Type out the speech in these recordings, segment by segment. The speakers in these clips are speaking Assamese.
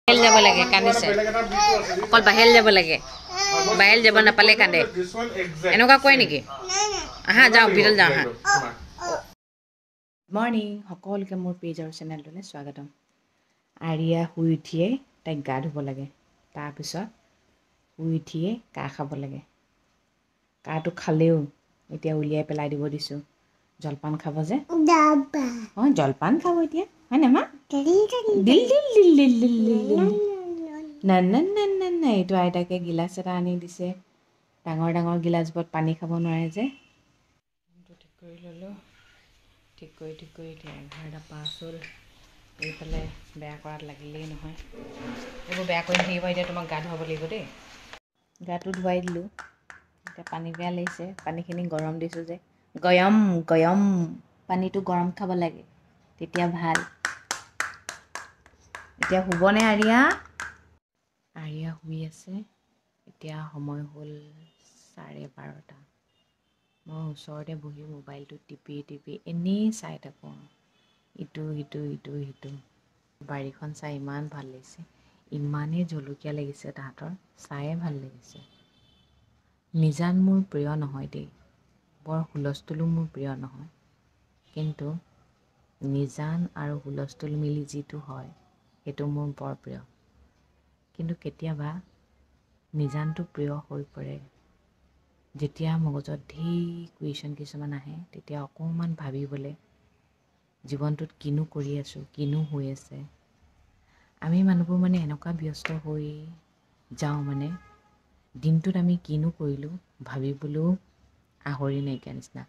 বাহিৰ যাব লাগে কান্দিছে অকল বাহিৰ যাব লাগে বাহিৰ যাব নাপালে কান্দে এনেকুৱা কয় নেকি আহা যাওঁ ভিতৰত যাওঁ আহা মৰ্নিং সকলোকে মোৰ পেজ আৰু চেনেলটোলৈ স্বাগতম আৰিয়া শুই উঠিয়ে তাইক গা ধুব লাগে তাৰপিছত শুই উঠিয়ে কাহ খাব লাগে কাহটো খালেও এতিয়া উলিয়াই পেলাই দিব দিছোঁ জলপান খাব যে অঁ জলপান খাব এতিয়া হয় নে মা দিল দিল দিল দিল দিল দিল না না না না না এইটো আইতাকে গিলাচ এটা আনি দিছে ডাঙৰ ডাঙৰ গিলাচবোৰত পানী খাব নোৱাৰে যে ঠিক কৰি ল'লোঁ ঠিক কৰি এতিয়া 11:05 হ'ল এইফালে বেয়া কৰাত লাগিলেই নহয় এইবোৰ বেয়া কৰি থাকিব এতিয়া তোমাক গা ধুৱাব লাগিব দেই গাটো ধুৱাই দিলোঁ এতিয়া পানী বেয়া লাগিছে পানীখিনি গৰম দিছোঁ যে গৰম পানীটো গৰম খাব লাগে তেতিয়া ভাল এতিয়া শুবনে আৰিয়া শুই আছে এতিয়া সময় হ'ল 12:30 মই ওচৰতে বহি মোবাইলটো টিপি এনেই চাই থাকোঁ ইটো বাৰীখন চাই ইমান ভাল লাগিছে ইমানেই জলকীয়া লাগিছে তাহাঁতৰ চায়ে ভাল লাগিছে নিজান মোৰ প্ৰিয় নহয় দেই বৰ হুলস্থুলো মোৰ প্ৰিয় নহয় কিন্তু নিজান আৰু হুলস্থুল মিলি যিটো হয় সেইটো মোৰ বৰ প্ৰিয় কিন্তু কেতিয়াবা নিজানটো প্ৰিয় হৈ পৰে যেতিয়া মগজত ধেৰ কুৱেশ্যন কিছুমান আহে তেতিয়া অকণমান ভাবিবলৈ জীৱনটোত কিনো কৰি আছোঁ কিনো হৈ আছে আমি মানুহবোৰ মানে এনেকুৱা ব্যস্ত হৈ যাওঁ মানে দিনটোত আমি কিনো কৰিলোঁ ভাবিবলৈও আহৰি নাইকিয়া নিচিনা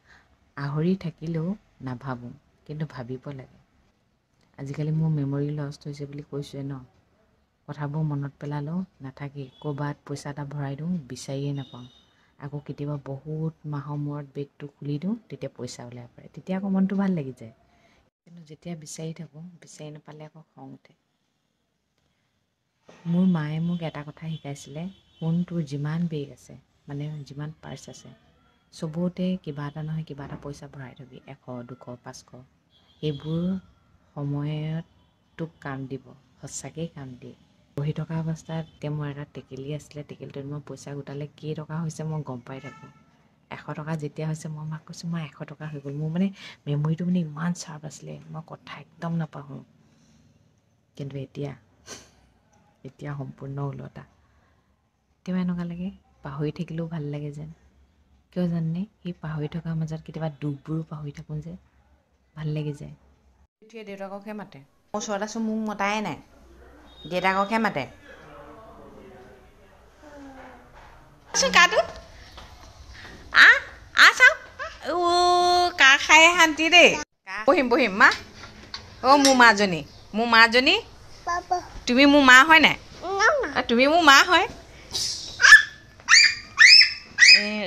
আহৰি থাকিলেও নাভাবোঁ কিন্তু ভাবিব লাগে আজিকালি মোৰ মেমৰি লষ্ট হৈছে বুলি কৈছোৱে ন কথাবোৰ মনত পেলালেও নাথাকেই ক'ৰবাত পইচা এটা ভৰাই দিওঁ বিচাৰিয়ে নাপাওঁ আকৌ কেতিয়াবা বহুত মাহৰ মূৰত বেগটো খুলি দিওঁ তেতিয়া পইচা ওলাই পৰে তেতিয়া আকৌ মনটো ভাল লাগি যায় কিন্তু যেতিয়া বিচাৰি থাকোঁ বিচাৰি নাপালে আকৌ খং উঠে মোৰ মায়ে মোক এটা কথা শিকাইছিলে শুন তোৰ যিমান বেগ আছে মানে যিমান পাৰ্চ আছে চবতে কিবা এটা নহয় কিবা এটা পইচা ভৰাই থবি 100 200 500 সেইবোৰ সময়ত তোক কাম দিব সঁচাকেই কাম দিয়ে বহি থকা অৱস্থাত এতিয়া মোৰ এটা টেকেলি আছিলে টেকেলিটোত মই পইচা গোটালে কেইটকা হৈছে মই গম পাই থাকোঁ 100 টকা যেতিয়া হৈছে মই মাক কৈছোঁ মই 100 টকা হৈ গ'ল মোৰ মানে মেমৰিটো মানে ইমান চাৰ্প আছিলে মই কথা একদম নাপাহৰোঁ কিন্তু এতিয়া সম্পূৰ্ণ ওলটা কেতিয়াবা এনেকুৱা লাগে পাহৰি থাকিলেও ভাল লাগে যেন কিয় জাননে সেই পাহৰি থকাৰ মাজত কেতিয়াবা দুখবোৰো পাহৰি থাকোঁ যে ভাল লাগি যায় উঠিয়ে দেউতাককহে মাতে মোৰ ওচৰত আছোঁ মোক মতাই নাই দেউতাককহে মাতে কাটো চাওঁ কাহ খাই শান্তি দেই বহিম মা অ' মোৰ মাজনী তুমি মোৰ মা হয় নাই তুমি মোৰ মা হয়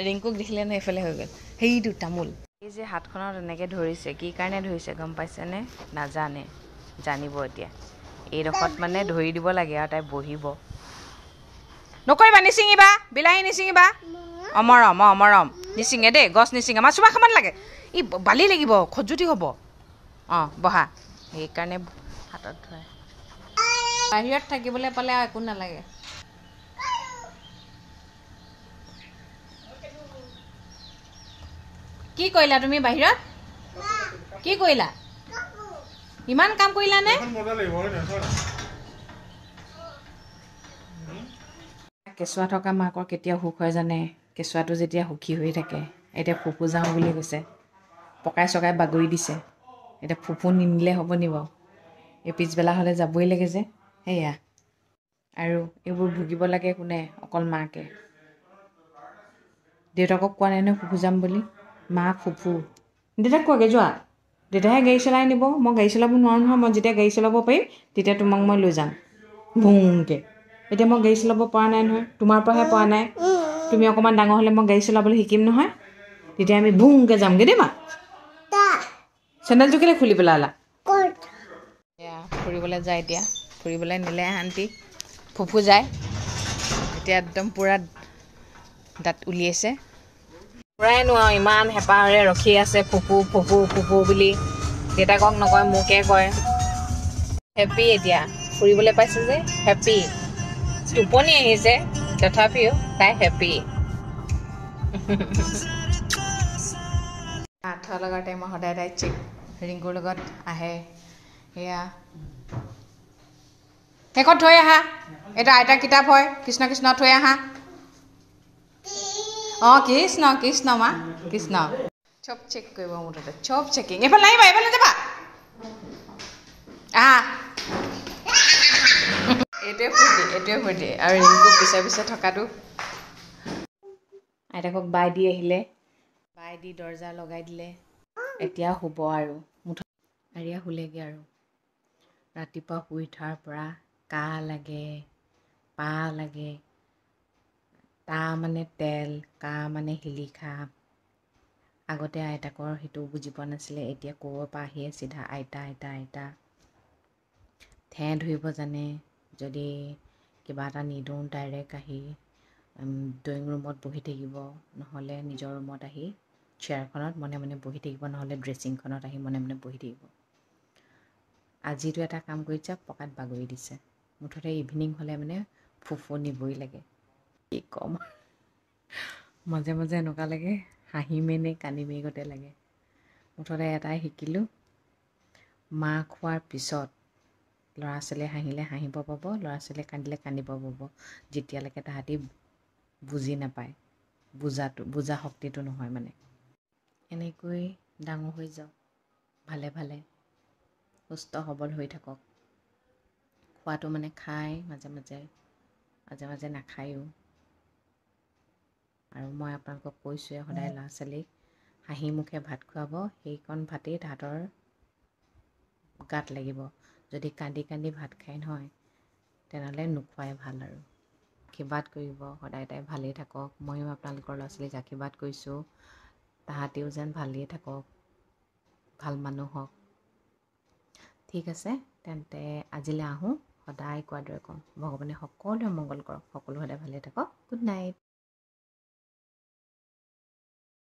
ৰিংকুক দেখিলে ন এইফালে হৈ গ'ল সেইটো তামোল এই যে হাতখনত এনেকৈ ধৰিছে কি কাৰণে ধৰিছে গম পাইছেনে নাজানে জানিব এতিয়া এইডোখৰত মানে ধৰি দিব লাগে আৰু তাই বহিব নকৰিবা নিচিঙিবা বিলাহী নিচিঙিবা অমৰম নিচিঙে দেই গছ নিচিঙে আমাৰ চুমা খামান লাগে ই বালি লাগিব খজুতি হ'ব অঁ বহা সেইকাৰণে হাতত ধৰে বাহিৰত থাকিবলৈ পালে আৰু একো নালাগে কি কৰিলা তুমি বাহিৰত কি কৰিলা ইমান কাম কৰিলানে কেঁচুৱা থকা মাকৰ কেতিয়া সুখ হয় জানে কেঁচুৱাটো যেতিয়া সুখী হৈ থাকে এতিয়া ফুফু যাওঁ বুলি কৈছে পকাই চকাই বাগৰি দিছে এতিয়া ফুফু নিনিলে হ'ব নি বাৰু এই পিছবেলা হ'লে যাবই লাগে যে সেয়া আৰু এইবোৰ ভুগিব লাগে কোনে অকল মাকে দেউতাকক কোৱা নাই নহয় ফুফু যাম বুলি মা ফুফু দেউতাক কোৱাগৈ যোৱা দেউতাহে গাড়ী চলাই নিব মই গাড়ী চলাব নোৱাৰোঁ নহয় মই যেতিয়া গাড়ী চলাব পাৰিম তেতিয়া তোমাক মই লৈ যাম ভোংকৈ এতিয়া মই গাড়ী চলাব পৰা নাই নহয় তোমাৰ পৰাহে পৰা নাই তুমি অকণমান ডাঙৰ হ'লে মই গাড়ী চলাবলৈ শিকিম নহয় তেতিয়া আমি ভোংকৈ যামগৈ দেই মা চেণ্ডেলযোৰ কেলৈ খুলি পেলালা এয়া ফুৰিবলৈ যায় এতিয়া ফুৰিবলৈ নিলে শান্তি ফুফু যায় এতিয়া একদম পূৰা দাঁত উলিয়াইছে পূৰাই নোৱাৰোঁ ইমান হেঁপাহেৰে ৰখি আছে ফুফু বুলি দেউতাকক নকয় মোকে কয় হেপী এতিয়া ফুৰিবলৈ পাইছে যে হেপী টোপনি আহিছে তথাপিও তাই হেপী আঠৰ লগতে মই সদায় তাই চেক ৰিংকুৰ লগত আহে সেয়া শেষত থৈ আহা এইটো আইতাৰ কিতাপ হয় কৃষ্ণ কৃষ্ণ থৈ আহা অঁ কৃষ্ণ কৃষ্ণ মা কৃষ্ণ চব চেক কৰিব মুঠতে চব চেকিং এইফালে নাহিবা এইফালে যাবা আহা এইটোৱে ফূৰ্তি আৰু ৰিংকু পিছে পিছে থকাটো আইতাকক বাই দি আহিলে বাই দি দৰ্জা লগাই দিলে এতিয়া শুব আৰু মুঠতে আৰিয়া শুলেগৈ আৰু ৰাতিপুৱা শুই উঠাৰ পৰা কাহ লাগে পাহ লাগে তা মানে তেল কাহ মানে শিলিখা আগতে আইতাকৰ সেইটো বুজি পোৱা নাছিলে এতিয়া ক'ৰ পৰা আহি চিধা আইতা আইতা আইতা ঠেহ ধৰিব জানে যদি কিবা এটা নিদিওঁ ডাইৰেক্ট আহি ড্ৰয়িং ৰুমত বহি থাকিব নহ'লে নিজৰ ৰুমত আহি চেয়াৰখনত মনে মনে বহি থাকিব নহ'লে ড্ৰেছিংখনত আহি মনে মনে বহি থাকিব আজিতো এটা কাম কৰিছে পকাত বাগৰি দিছে মুঠতে ইভিনিং হ'লে মানে ফুফু নিবই লাগে কি ক'ম মাজে মাজে এনেকুৱা লাগে হাঁহিমে নে কান্দিমেই গতে লাগে মুঠতে এটাই শিকিলোঁ মাহ খোৱাৰ পিছত ল'ৰা ছোৱালীয়ে হাঁহিলে হাঁহিব পাব ল'ৰা ছোৱালীয়ে কান্দিলে কান্দিব পাব যেতিয়ালৈকে তাহাঁতি বুজি নাপায় বুজা শক্তিটো নহয় মানে এনেকৈ ডাঙৰ হৈ যাওক ভালে ভালে সুস্থ সবল হৈ থাকক খোৱাটো মানে খায় মাজে মাজে নাখায়ো আৰু মই আপোনালোকক কৈছোঁৱে সদায় ল'ৰা ছোৱালীক হাঁহি মুখে ভাত খুৱাব সেইকণ ভাতেই তাহাঁতৰ গাত লাগিব যদি কান্দি কান্দি ভাত খাই নহয় তেনেহ'লে নোখোৱাই ভাল আৰু আশীৰ্বাদ কৰিব সদায় তাই ভালেই থাকক ময়ো আপোনালোকৰ ল'ৰা ছোৱালীক আশীৰ্বাদ কৰিছোঁ তাহাঁতেও যেন ভালেই থাকক ভাল মানুহ হওক ঠিক আছে তেন্তে আজিলৈ আহোঁ সদায় কোৱাৰ দৰে কওঁ ভগৱানে সকলোৱে মংগল কৰক সকলো সদায় ভালে থাকক গুড নাইট